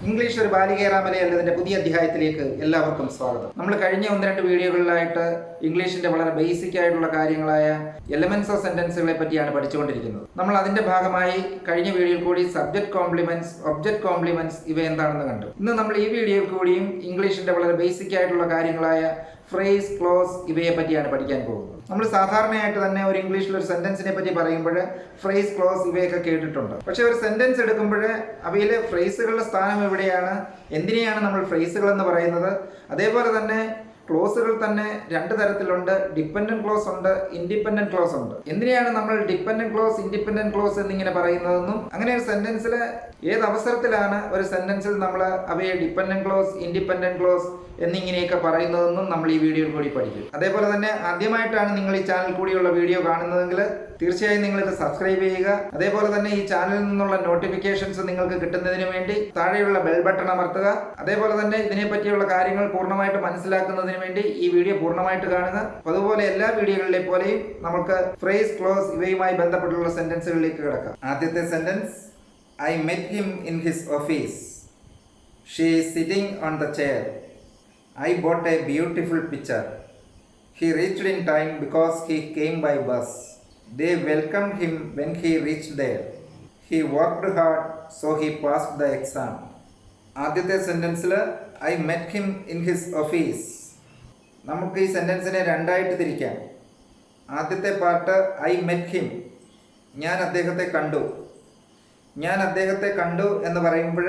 English ഒരു ബാലികേറാമല എന്നതിൻ്റെ പുതിയ അധ്യായത്തിലേക്ക് എല്ലാവർക്കും സ്വാഗതം. നമ്മൾ കഴിഞ്ഞ 1-2 വീഡിയോകളിലായിട്ട് ഇംഗ്ലീഷിൻ്റെ വളരെ ബേസിക് ആയിട്ടുള്ള കാര്യങ്ങളായ എലമെന്റ്സ് ഓഫ് സെന്റൻസുകളെ പറ്റിയാണ് പഠിച്ചുകൊണ്ടിരിക്കുന്നത്. നമ്മൾ അതിൻ്റെ ഭാഗമായി കഴിഞ്ഞ വീഡിയോയിൽ കൂടി സബ്ജക്ട് കോംപ്ലിമെന്റ്സ്, ഒബ്ജക്ട് കോംപ്ലിമെന്റ്സ് ഇവ എന്താണെന്ന് കണ്ടു. ഇന്ന് നമ്മൾ ഈ വീഡിയോയിൽ കൂടിയും ഇംഗ്ലീഷിൻ്റെ വളരെ ബേസിക് ആയിട്ടുള്ള കാര്യങ്ങളായ ഫ്രേസ്, ക്ലോസ് ഇവയെ പറ്റിയാണ് പഠിക്കാൻ പോകുന്നത്. നമ്മൾ സാധാരണയായിട്ട് തന്നെ ഒരു ഇംഗ്ലീഷിൽ ഒരു സെന്റൻസിനെ പറ്റി പറയുമ്പോൾ ഫ്രേസ്, ക്ലോസ് ഇവയൊക്കെ കേട്ടിട്ടുണ്ട്. പക്ഷെ ഒരു സെന്റൻസ് എടുക്കുമ്പോൾ അവയിലെ ഫ്രേസുകളുടെ സ്ഥാനം എവിടെയാണ്, എന്തിനെയാണ് നമ്മൾ ഫ്രേസുകൾ എന്ന് പറയുന്നത്? അതേപോലെ തന്നെ ക്ലോസുകൾ തന്നെ 2 തരത്തിലുണ്ട്. ഡിപ്പെൻഡന്റ് ക്ലോസ് ഉണ്ട്, ഇൻഡിപെൻഡന്റ് ക്ലോസ് ഉണ്ട്. എന്തിനെയാണ് നമ്മൾ ഡിപ്പെൻഡന്റ് ക്ലോസ്, ഇൻഡിപെൻഡന്റ് ക്ലോസ് എന്നിങ്ങനെ പറയുന്നതെന്നും അങ്ങനെ ഒരു സെന്റൻസിൽ ഏത് അവസരത്തിലാണ് ഒരു സെന്റൻസിൽ നമ്മൾ അവയെ ഡിപ്പെൻഡന്റ് ക്ലോസ്, ഇൻഡിപെൻഡന്റ് ക്ലോസ് എന്നിങ്ങനെയൊക്കെ പറയുന്നതെന്നും നമ്മൾ ഈ വീഡിയോയിൽ കൂടി പഠിക്കും. അതേപോലെ തന്നെ ആദ്യമായിട്ടാണ് നിങ്ങൾ ഈ ചാനൽ കൂടിയുള്ള വീഡിയോ കാണുന്നതെങ്കിൽ തീർച്ചയായും നിങ്ങളിത് സബ്സ്ക്രൈബ് ചെയ്യുക. അതേപോലെ തന്നെ ഈ ചാനലിൽ നിന്നുള്ള നോട്ടിഫിക്കേഷൻസ് നിങ്ങൾക്ക് കിട്ടുന്നതിന് വേണ്ടി താഴെയുള്ള ബെൽ ബട്ടൺ അമർത്തുക. അതേപോലെ തന്നെ ഇതിനെ പറ്റിയുള്ള കാര്യങ്ങൾ പൂർണ്ണമായിട്ട് മനസ്സിലാക്കുന്നതിന് വേണ്ടി ഈ വീഡിയോ പൂർണ്ണമായിട്ട് കാണുക. അതുപോലെ എല്ലാ വീഡിയോകളിലെ പോലെയും നമുക്ക് ഫ്രേസ്, ക്ലോസ് ഇവയുമായി ബന്ധപ്പെട്ടുള്ള സെന്റൻസുകളിലേക്ക് കിടക്കാം. ആദ്യത്തെ sentence, I met him in his office. She is sitting on the chair. I bought a beautiful picture. He reached in time because he came by bus. They welcomed him when he reached there. He worked hard, so he passed the exam. ആദ്യത്തെ സെന്റൻസിൽ I met him in his office. നമുക്ക് ഈ സെന്റൻസിനെ രണ്ടായിട്ട് തിരിക്കാം. ആദ്യത്തെ part I met him, ഞാൻ അദ്ദേഹത്തെ കണ്ടു. ഞാൻ അദ്ദേഹത്തെ കണ്ടു എന്ന് പറയുമ്പോൾ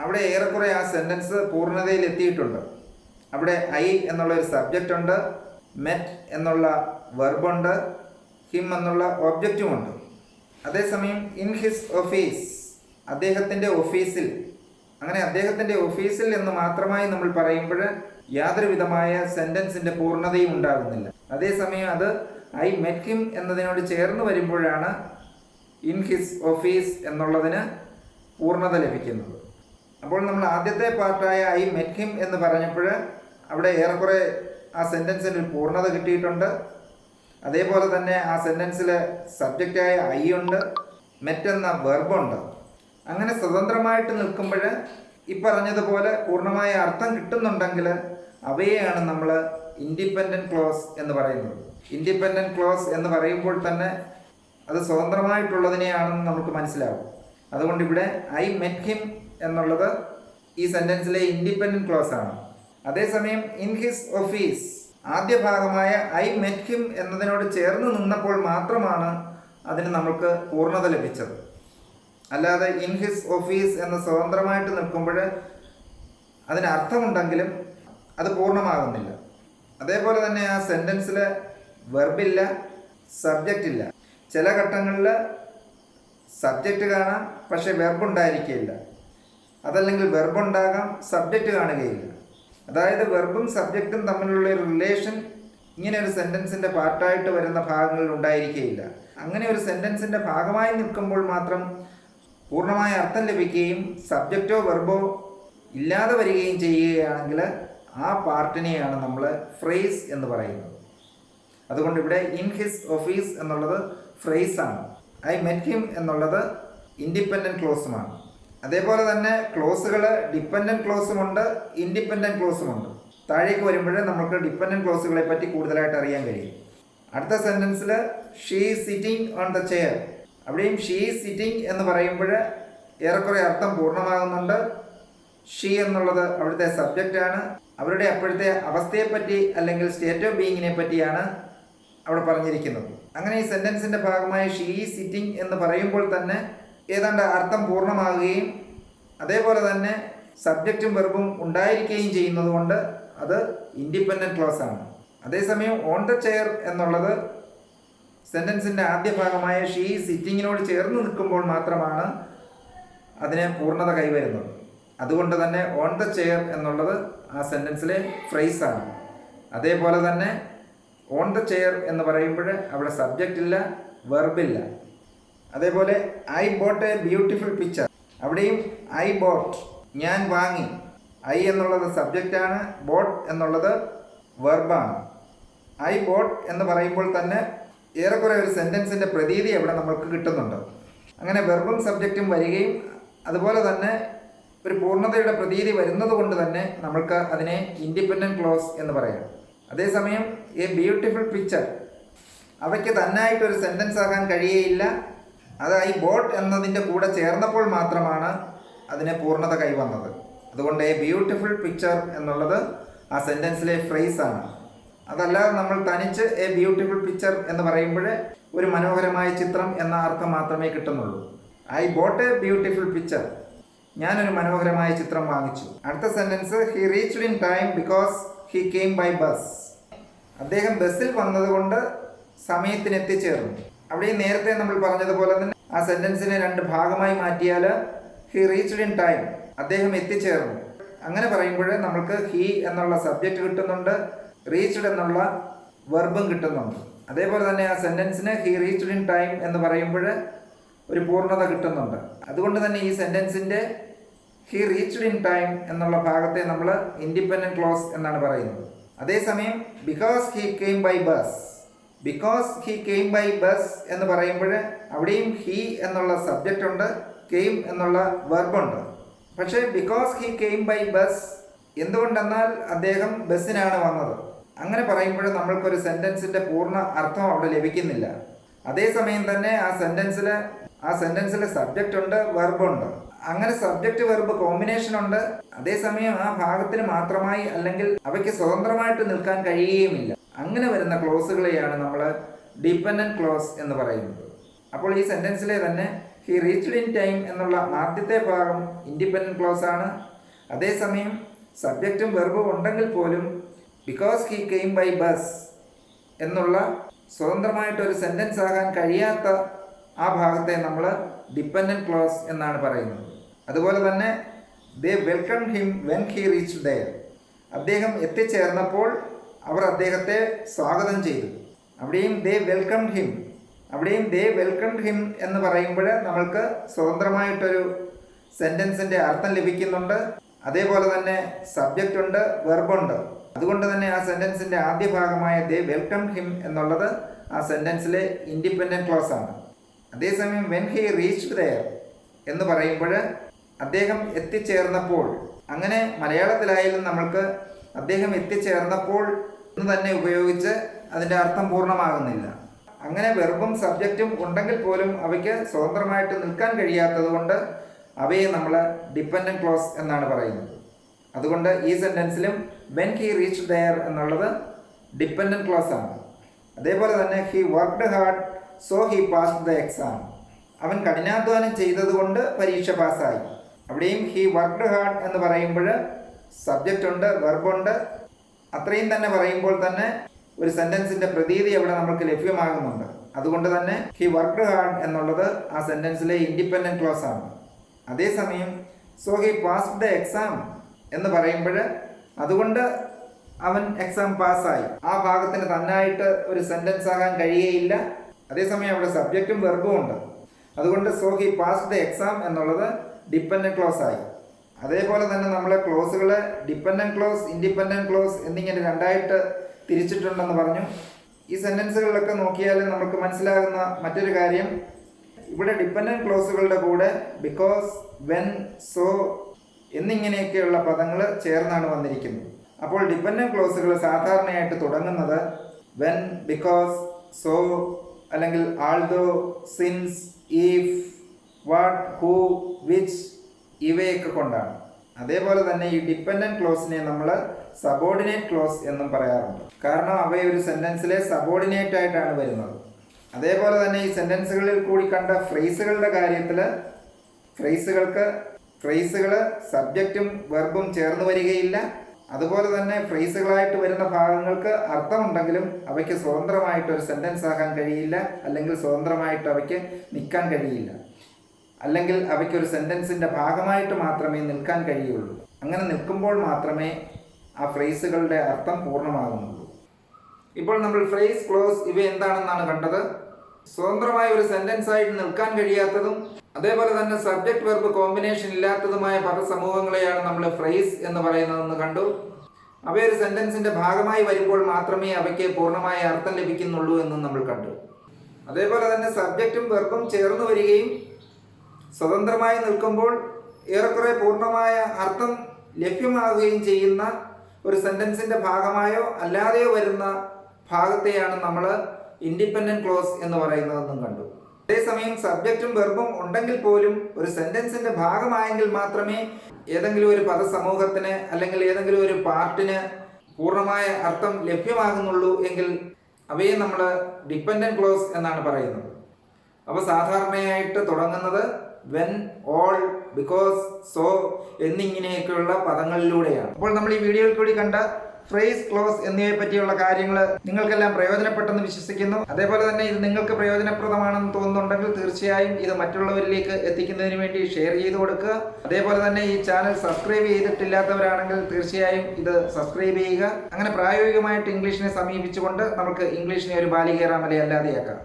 അവിടെ ഏറെക്കുറെ ആ സെന്റൻസ് പൂർണ്ണതയിൽ എത്തിയിട്ടുണ്ട്. അവിടെ ഐ എന്നുള്ള ഒരു സബ്ജക്റ്റ് ഉണ്ട്, മെറ്റ് എന്നുള്ള വെർബുണ്ട്, ഹിം എന്നുള്ള ഒബ്ജക്റ്റുമുണ്ട്. അതേസമയം ഇൻ ഹിസ് ഓഫീസ്, അദ്ദേഹത്തിൻ്റെ ഓഫീസിൽ, അങ്ങനെ അദ്ദേഹത്തിൻ്റെ ഓഫീസിൽ എന്ന് മാത്രമായി നമ്മൾ പറയുമ്പോൾ യാതൊരു വിധമായ സെന്റൻസിൻ്റെ പൂർണ്ണതയും ഉണ്ടാകുന്നില്ല. അതേസമയം അത് ഐ മെറ്റ് ഹിം എന്നതിനോട് ചേർന്ന് വരുമ്പോഴാണ് ഇൻ ഹിസ് ഓഫീസ് എന്നുള്ളതിന് പൂർണ്ണത ലഭിക്കുന്നത്. അപ്പോൾ നമ്മൾ ആദ്യത്തെ പാർട്ടായ ഐ മെറ്റ് ഹിം എന്ന് പറഞ്ഞപ്പോൾ അവിടെ ഏറെക്കുറെ ആ സെൻറ്റൻസിന് ഒരു പൂർണ്ണത കിട്ടിയിട്ടുണ്ട്. അതേപോലെ തന്നെ ആ സെൻറ്റൻസിൽ സബ്ജക്റ്റായ ഐ ഉണ്ട്, മെറ്റ് എന്ന വെർബുണ്ട്. അങ്ങനെ സ്വതന്ത്രമായിട്ട് നിൽക്കുമ്പോൾ ഈ പറഞ്ഞതുപോലെ പൂർണ്ണമായ അർത്ഥം കിട്ടുന്നുണ്ടെങ്കിൽ അവയെയാണ് നമ്മൾ ഇൻഡിപെൻഡൻറ്റ് ക്ലോസ് എന്ന് പറയുന്നത്. ഇൻഡിപെൻഡൻറ്റ് ക്ലോസ് എന്ന് പറയുമ്പോൾ തന്നെ അത് സ്വതന്ത്രമായിട്ടുള്ളതിനെയാണെന്ന് നമുക്ക് മനസ്സിലാവും. അതുകൊണ്ട് ഇവിടെ ഐ മെറ്റ് ഹിം എന്നുള്ളത് ഈ സെൻറ്റൻസിലെ ഇൻഡിപെൻഡൻറ്റ് ക്ലോസ് ആണ്. അതേസമയം ഇൻ ഹിസ് ഓഫീസ്, ആദ്യ ഭാഗമായ ഐ മെറ്റ് ഹിം എന്നതിനോട് ചേർന്ന് നിന്നപ്പോൾ മാത്രമാണ് അതിന് നമുക്ക് പൂർണ്ണത ലഭിച്ചത്. അല്ലാതെ ഇൻ ഹിസ് ഓഫീസ് എന്ന് സ്വതന്ത്രമായിട്ട് നിൽക്കുമ്പോൾ അതിന് അർത്ഥമുണ്ടെങ്കിലും അത് പൂർണ്ണമാകുന്നില്ല. അതേപോലെ തന്നെ ആ സെൻറ്റൻസിൽ വെർബില്ല, സബ്ജക്റ്റ് ഇല്ല. ചില ഘട്ടങ്ങളിൽ സബ്ജക്റ്റ് കാണാം, പക്ഷേ വെർബുണ്ടായിരിക്കില്ല. അതല്ലെങ്കിൽ വെർബുണ്ടാകാം, സബ്ജക്റ്റ് കാണുകയില്ല. അതായത് വെർബും സബ്ജക്റ്റും തമ്മിലുള്ള ഒരു റിലേഷൻ ഇങ്ങനെ ഒരു സെൻറ്റൻസിൻ്റെ പാർട്ടായിട്ട് വരുന്ന ഭാഗങ്ങളിൽ ഉണ്ടായിരിക്കുകയില്ല. അങ്ങനെ ഒരു സെൻറ്റൻസിൻ്റെ ഭാഗമായി നിൽക്കുമ്പോൾ മാത്രം പൂർണ്ണമായ അർത്ഥം ലഭിക്കുകയും സബ്ജക്റ്റോ വെർബോ ഇല്ലാതെ വരികയും ചെയ്യുകയാണെങ്കിൽ ആ പാർട്ടിനെയാണ് നമ്മൾ ഫ്രേസ് എന്ന് പറയുന്നത്. അതുകൊണ്ട് ഇവിടെ ഇൻ ഹിസ് ഓഫീസ് എന്നുള്ളത് ഫ്രേസ് ആണ്. ഐ മെറ്റ് ഹിം എന്നുള്ളത് ഇൻഡിപെൻഡൻറ്റ് ക്ലോസുമാണ്. അതേപോലെ തന്നെ ക്ലോസുകൾ ഡിപ്പെൻഡൻറ്റ് ക്ലോസുമുണ്ട്, ഇൻഡിപെൻഡൻറ്റ് ക്ലോസുമുണ്ട്. താഴേക്ക് വരുമ്പോൾ നമുക്ക് ഡിപ്പെൻഡൻറ്റ് ക്ലോസുകളെ പറ്റി കൂടുതലായിട്ട് അറിയാൻ കഴിയും. അടുത്ത സെൻറ്റൻസിൽ she is sitting on the chair, അവിടെയും ഷീ ഈസ് സിറ്റിംഗ് എന്ന് പറയുമ്പോൾ ഏറെക്കുറെ അർത്ഥം പൂർണ്ണമാകുന്നുണ്ട്. ഷീ എന്നുള്ളത് അവിടുത്തെ സബ്ജക്റ്റാണ്. അവരുടെ അപ്പോഴത്തെ അവസ്ഥയെപ്പറ്റി അല്ലെങ്കിൽ സ്റ്റേറ്റ് ഓഫ് ബീയിങ്ങിനെ പറ്റിയാണ് അവിടെ പറഞ്ഞിരിക്കുന്നത്. അങ്ങനെ ഈ സെൻറ്റൻസിൻ്റെ ഭാഗമായ ഷീ ഈസ് സിറ്റിംഗ് എന്ന് പറയുമ്പോൾ തന്നെ ഏതാണ്ട് അർത്ഥം പൂർണ്ണമാകുകയും അതേപോലെ തന്നെ സബ്ജക്റ്റും വെർബും ഉണ്ടായിരിക്കുകയും ചെയ്യുന്നത് കൊണ്ട് അത് ഇൻഡിപെൻഡൻറ്റ് ക്ലോസ് ആണ്. അതേസമയം ഓൺ ദ ചെയർ എന്നുള്ളത് സെൻറ്റൻസിൻ്റെ ആദ്യ ഭാഗമായ ഷീ ഈസ് സിറ്റിങ്ങിനോട് ചേർന്ന് നിൽക്കുമ്പോൾ മാത്രമാണ് അതിന് പൂർണ്ണത കൈവരുന്നത്. അതുകൊണ്ട് തന്നെ ഓൺ ദ ചെയർ എന്നുള്ളത് ആ സെൻറ്റൻസിലെ ഫ്രേസ് ആണ്. അതേപോലെ തന്നെ ഓൺ ദ ചെയർ എന്ന് പറയുമ്പോൾ അവിടെ സബ്ജക്റ്റ് ഇല്ല, വെർബില്ല. അതേപോലെ I bought a beautiful picture, അവിടെയും ഐ ബോട്ട്, ഞാൻ വാങ്ങി. ഐ എന്നുള്ളത് സബ്ജക്റ്റാണ്, ബോട്ട് എന്നുള്ളത് വെർബാണ്. ഐ ബോട്ട് എന്ന് പറയുമ്പോൾ തന്നെ ഏറെക്കുറെ ഒരു സെൻറ്റൻസിൻ്റെ പ്രതീതി അവിടെ നമ്മൾക്ക് കിട്ടുന്നുണ്ട്. അങ്ങനെ വെർബും സബ്ജക്റ്റും വരികയും അതുപോലെ തന്നെ ഒരു പൂർണ്ണതയുടെ പ്രതീതി വരുന്നത് കൊണ്ട് തന്നെ നമ്മൾക്ക് അതിനെ ഇൻഡിപെൻഡൻറ്റ് ക്ലോസ് എന്ന് പറയാം. അതേസമയം എ ബ്യൂട്ടിഫുൾ പിക്ചർ അവയ്ക്ക് തന്നായിട്ടൊരു സെൻറ്റൻസ് ആകാൻ കഴിയുകയില്ല. അത് ഐ ബോട്ട് എന്നതിൻ്റെ കൂടെ ചേർന്നപ്പോൾ മാത്രമാണ് അതിന് പൂർണ്ണത കൈവന്നത്. അതുകൊണ്ട് എ ബ്യൂട്ടിഫുൾ പിക്ചർ എന്നുള്ളത് ആ സെൻറ്റൻസിലെ ഫ്രേസാണ്. അതല്ലാതെ നമ്മൾ തനിച്ച് എ ബ്യൂട്ടിഫുൾ പിക്ചർ എന്ന് പറയുമ്പോൾ ഒരു മനോഹരമായ ചിത്രം എന്ന അർത്ഥം മാത്രമേ കിട്ടുന്നുള്ളൂ. I bought a beautiful picture, ഞാനൊരു മനോഹരമായ ചിത്രം വാങ്ങിച്ചു. അടുത്ത sentence he reached in time because he came by bus. അദ്ദേഹം ബസ്സിൽ വന്നതുകൊണ്ട് സമയത്തിന് എത്തിച്ചേർന്നു. അവിടെ നേരത്തെ നമ്മൾ പറഞ്ഞതുപോലെ തന്നെ ആ സെൻറ്റൻസിനെ രണ്ട് ഭാഗമായി മാറ്റിയാൽ ഹി റീച്ച്ഡ് ഇൻ ടൈം, അദ്ദേഹം എത്തിച്ചേർന്നു. അങ്ങനെ പറയുമ്പോൾ നമ്മൾക്ക് ഹി എന്നുള്ള സബ്ജക്റ്റ് കിട്ടുന്നുണ്ട്, റീച്ച്ഡ് എന്നുള്ള വെർബും കിട്ടുന്നുണ്ട്. അതേപോലെ തന്നെ ആ സെൻറ്റൻസിന് ഹി റീച്ച്ഡ് ഇൻ ടൈം എന്ന് പറയുമ്പോൾ ഒരു പൂർണ്ണത കിട്ടുന്നുണ്ട്. അതുകൊണ്ട് തന്നെ ഈ സെൻറ്റൻസിൻ്റെ ഹി റീച്ച്ഡ് ഇൻ ടൈം എന്നുള്ള ഭാഗത്തെ നമ്മൾ ഇൻഡിപെൻഡൻറ്റ് ക്ലോസ് എന്നാണ് പറയുന്നത്. അതേസമയം because he came by bus, because he came by bus എന്ന് പറയുമ്പോൾ അവിടെയും ഹി എന്നുള്ള സബ്ജക്റ്റ് ഉണ്ട്, കെയിം എന്നുള്ള വെർബുണ്ട്. പക്ഷേ because he came by bus എന്തുകൊണ്ടെന്നാൽ അദ്ദേഹം ബസ്സിനാണ് വന്നത്. അങ്ങനെ പറയുമ്പോൾ നമ്മൾക്കൊരു സെൻറ്റൻസിൻ്റെ പൂർണ്ണ അർത്ഥം അവിടെ ലഭിക്കുന്നില്ല. അതേസമയം തന്നെ ആ സെൻറ്റൻസിൽ സബ്ജക്റ്റ് ഉണ്ട്, വെർബുണ്ട്. അങ്ങനെ സബ്ജക്റ്റ് വെർബ് കോമ്പിനേഷൻ ഉണ്ട്. അതേസമയം ആ ഭാഗത്തിന് മാത്രമായി അല്ലെങ്കിൽ അവയ്ക്ക് സ്വതന്ത്രമായിട്ട് നിൽക്കാൻ കഴിയുകയുമില്ല. അങ്ങനെ വരുന്ന ക്ലോസുകളെയാണ് നമ്മൾ ഡിപെൻഡൻറ്റ് ക്ലോസ് എന്ന് പറയുന്നത്. അപ്പോൾ ഈ സെൻറ്റൻസിലെ തന്നെ ഹി റീച്ച്ഡ് ഇൻ ടൈം എന്നുള്ള ആദ്യത്തെ ഭാഗം ഇൻഡിപെൻഡൻറ്റ് ക്ലോസ് ആണ്. അതേസമയം സബ്ജക്റ്റും വെർബും ഉണ്ടെങ്കിൽ പോലും because he came by bus എന്നുള്ള സ്വതന്ത്രമായിട്ടൊരു സെൻറ്റൻസ് ആകാൻ കഴിയാത്ത ആ ഭാഗത്തെ നമ്മൾ ഡിപെൻഡൻറ്റ് ക്ലോസ് എന്നാണ് പറയുന്നത്. അതുപോലെ തന്നെ they welcome him when he reached there, അദ്ദേഹം എത്തിച്ചേർന്നപ്പോൾ അവർ അദ്ദേഹത്തെ സ്വാഗതം ചെയ്തു. അവിടെയും ദേ വെൽക്കം ഹിം, അവിടെയും ദേ വെൽക്കം ഹിം എന്ന് പറയുമ്പോൾ നമ്മൾക്ക് സ്വതന്ത്രമായിട്ടൊരു സെൻറ്റൻസിൻ്റെ അർത്ഥം ലഭിക്കുന്നുണ്ട്. അതേപോലെ തന്നെ സബ്ജക്റ്റ് ഉണ്ട്, വെർബുണ്ട്. അതുകൊണ്ട് തന്നെ ആ സെൻറ്റൻസിൻ്റെ ആദ്യ ഭാഗമായ ദേ വെൽക്കം ഹിം എന്നുള്ളത് ആ സെൻറ്റൻസിലെ ഇൻഡിപെൻഡൻറ്റ് ക്ലോസ് ആണ്. അതേസമയം വെൻ ഹി റീച്ച്ഡ് ദെയർ എന്ന് പറയുമ്പോൾ അദ്ദേഹം എത്തിച്ചേർന്നപ്പോൾ, അങ്ങനെ മലയാളത്തിലായാലും നമ്മൾക്ക് അദ്ദേഹം എത്തിച്ചേർന്നപ്പോൾ എന്ന് തന്നെ ഉപയോഗിച്ച് അതിൻ്റെ അർത്ഥം പൂർണ്ണമാകുന്നില്ല. അങ്ങനെ വെർബും സബ്ജക്റ്റും ഉണ്ടെങ്കിൽ പോലും അവയ്ക്ക് സ്വതന്ത്രമായിട്ട് നിൽക്കാൻ കഴിയാത്തത് കൊണ്ട് അവയെ നമ്മൾ ഡിപെൻഡൻറ്റ് ക്ലോസ് എന്നാണ് പറയുന്നത്. അതുകൊണ്ട് ഈ സെൻറ്റൻസിലും വെൻ ഹി റീച്ച്ഡ് ദെയർ എന്നുള്ളത് ഡിപെൻഡൻറ്റ് ക്ലോസ് ആണ്. അതേപോലെ തന്നെ he worked hard so he passed the exam, അവൻ കഠിനാധ്വാനം ചെയ്തതുകൊണ്ട് പരീക്ഷ പാസ്സായി. അവിടെയും ഹി വർക്ക്ഡ് ഹാർഡ് എന്ന് പറയുമ്പോൾ സബ്ജക്റ്റ് ഉണ്ട്, വെർബുണ്ട്. അത്രയും തന്നെ പറയുമ്പോൾ തന്നെ ഒരു സെൻറ്റൻസിൻ്റെ പ്രതീതി അവിടെ നമുക്ക് ലഭ്യമാകുന്നുണ്ട്. അതുകൊണ്ട് തന്നെ ഹി വർക്ക്ഡ് ഹാർഡ് എന്നുള്ളത് ആ സെൻറ്റൻസിലെ ഇൻഡിപെൻഡൻറ്റ് ക്ലോസ് ആണ്. അതേസമയം so he passed the exam എന്ന് പറയുമ്പോൾ അതുകൊണ്ട് അവൻ എക്സാം പാസ്സായി, ആ ഭാഗത്തിന് തന്നായിട്ട് ഒരു സെൻറ്റൻസ് ആകാൻ കഴിയുകയില്ല. അതേസമയം അവിടെ സബ്ജക്റ്റും വെർബും ഉണ്ട്. അതുകൊണ്ട് so he passed the exam എന്നുള്ളത് ഡിപെൻഡൻറ്റ് ക്ലോസ് ആയി. അതേപോലെ തന്നെ നമ്മളെ ക്ലോസുകൾ ഡിപെൻഡൻറ്റ് ക്ലോസ്, ഇൻഡിപെൻഡൻറ്റ് ക്ലോസ് എന്നിങ്ങനെ രണ്ടായിട്ട് തിരിച്ചിട്ടുണ്ടെന്ന് പറഞ്ഞു. ഈ സെൻറ്റൻസുകളിലൊക്കെ നോക്കിയാൽ നമുക്ക് മനസ്സിലാകുന്ന മറ്റൊരു കാര്യം, ഇവിടെ ഡിപെൻഡൻറ്റ് ക്ലോസുകളുടെ കൂടെ ബിക്കോസ്, വെൻ, സോ എന്നിങ്ങനെയൊക്കെയുള്ള പദങ്ങൾ ചേർന്നാണ് വന്നിരിക്കുന്നത്. അപ്പോൾ ഡിപെൻഡൻറ്റ് ക്ലോസുകൾ സാധാരണയായിട്ട് തുടങ്ങുന്നത് വെൻ, ബിക്കോസ്, സോ അല്ലെങ്കിൽ ആൾദോ, since, if, what, who, which ഇവയൊക്കെ കൊണ്ടാണ്. അതേപോലെ തന്നെ ഈ ഡിപെൻഡൻറ്റ് ക്ലോസിനെ നമ്മൾ സബോർഡിനേറ്റ് ക്ലോസ് എന്നും പറയാറുണ്ട്. കാരണം അവയൊരു സെൻറ്റൻസിലെ സബോർഡിനേറ്റ് ആയിട്ടാണ് വരുന്നത്. അതേപോലെ തന്നെ ഈ സെൻറ്റൻസുകളിൽ കൂടി കണ്ട ഫ്രേസുകളുടെ കാര്യത്തിൽ ഫ്രേസുകൾ സബ്ജക്റ്റും വെർബും ചേർന്ന് വരികയില്ല. അതുപോലെ തന്നെ ഫ്രേസുകളായിട്ട് വരുന്ന ഭാഗങ്ങൾക്ക് അർത്ഥമുണ്ടെങ്കിലും അവയ്ക്ക് സ്വതന്ത്രമായിട്ടൊരു സെൻറ്റൻസ് ആകാൻ കഴിയില്ല, അല്ലെങ്കിൽ സ്വതന്ത്രമായിട്ട് അവയ്ക്ക് നിൽക്കാൻ കഴിയില്ല, അല്ലെങ്കിൽ അവയ്ക്കൊരു സെൻറ്റൻസിൻ്റെ ഭാഗമായിട്ട് മാത്രമേ നിൽക്കാൻ കഴിയുള്ളൂ. അങ്ങനെ നിൽക്കുമ്പോൾ മാത്രമേ ആ ഫ്രേസുകളുടെ അർത്ഥം പൂർണ്ണമാകുന്നുള്ളൂ. ഇപ്പോൾ നമ്മൾ ഫ്രേസ്, ക്ലോസ് ഇവ എന്താണെന്നാണ് കണ്ടത്. സ്വതന്ത്രമായ ഒരു സെൻറ്റൻസ് ആയിട്ട് നിൽക്കാൻ കഴിയാത്തതും അതേപോലെ തന്നെ സബ്ജക്റ്റ് വെർബ് കോമ്പിനേഷൻ ഇല്ലാത്തതുമായ പദസമൂഹങ്ങളെയാണ് നമ്മൾ ഫ്രേസ് എന്ന് പറയുന്നതെന്ന് കണ്ടു. അവയൊരു സെൻറ്റൻസിൻ്റെ ഭാഗമായി വരുമ്പോൾ മാത്രമേ അവയ്ക്ക് പൂർണ്ണമായ അർത്ഥം ലഭിക്കുന്നുള്ളൂ എന്നും നമ്മൾ കണ്ടു. അതേപോലെ തന്നെ സബ്ജക്റ്റും വെർബും ചേർന്ന് വരികയും സ്വതന്ത്രമായി നിൽക്കുമ്പോൾ ഏറെക്കുറെ പൂർണ്ണമായ അർത്ഥം ലഭ്യമാകുകയും ചെയ്യുന്ന ഒരു സെൻറ്റൻസിൻ്റെ ഭാഗമായോ അല്ലാതെയോ വരുന്ന ഭാഗത്തെയാണ് നമ്മൾ ഇൻഡിപെൻഡൻറ്റ് ക്ലോസ് എന്ന് പറയുന്നതെന്നും കണ്ടു. അതേസമയം സബ്ജക്റ്റും വെർബും ഉണ്ടെങ്കിൽ പോലും ഒരു സെൻറ്റൻസിൻ്റെ ഭാഗമായെങ്കിൽ മാത്രമേ ഏതെങ്കിലും ഒരു പദസമൂഹത്തിന് അല്ലെങ്കിൽ ഏതെങ്കിലും ഒരു പാർട്ടിന് പൂർണ്ണമായ അർത്ഥം ലഭ്യമാകുന്നുള്ളൂ എങ്കിൽ അവയെ നമ്മൾ ഡിപ്പെൻഡൻറ്റ് ക്ലോസ് എന്നാണ് പറയുന്നത്. അപ്പോൾ സാധാരണയായിട്ട് തുടങ്ങുന്നത് വെൻ, ഓൾ, ബിക്കോസ്, സോ എന്നിങ്ങനെയൊക്കെയുള്ള പദങ്ങളിലൂടെയാണ്. അപ്പോൾ നമ്മൾ ഈ വീഡിയോയിൽ കൂടി കണ്ട ഫ്രേസ്, ക്ലോസ് എന്നിവയെ പറ്റിയുള്ള കാര്യങ്ങൾ നിങ്ങൾക്കെല്ലാം പ്രയോജനപ്പെട്ടെന്ന് വിശ്വസിക്കുന്നു. അതേപോലെ തന്നെ ഇത് നിങ്ങൾക്ക് പ്രയോജനപ്രദമാണെന്ന് തോന്നുന്നുണ്ടെങ്കിൽ തീർച്ചയായും ഇത് മറ്റുള്ളവരിലേക്ക് എത്തിക്കുന്നതിന് വേണ്ടി ഷെയർ ചെയ്ത് കൊടുക്കുക. അതേപോലെ തന്നെ ഈ ചാനൽ സബ്സ്ക്രൈബ് ചെയ്തിട്ടില്ലാത്തവരാണെങ്കിൽ തീർച്ചയായും ഇത് സബ്സ്ക്രൈബ് ചെയ്യുക. അങ്ങനെ പ്രായോഗികമായിട്ട് ഇംഗ്ലീഷിനെ സമീപിച്ചുകൊണ്ട് നമുക്ക് ഇംഗ്ലീഷിനെ ഒരു ബാലികേറാമല അല്ലാതെയാക്കാം.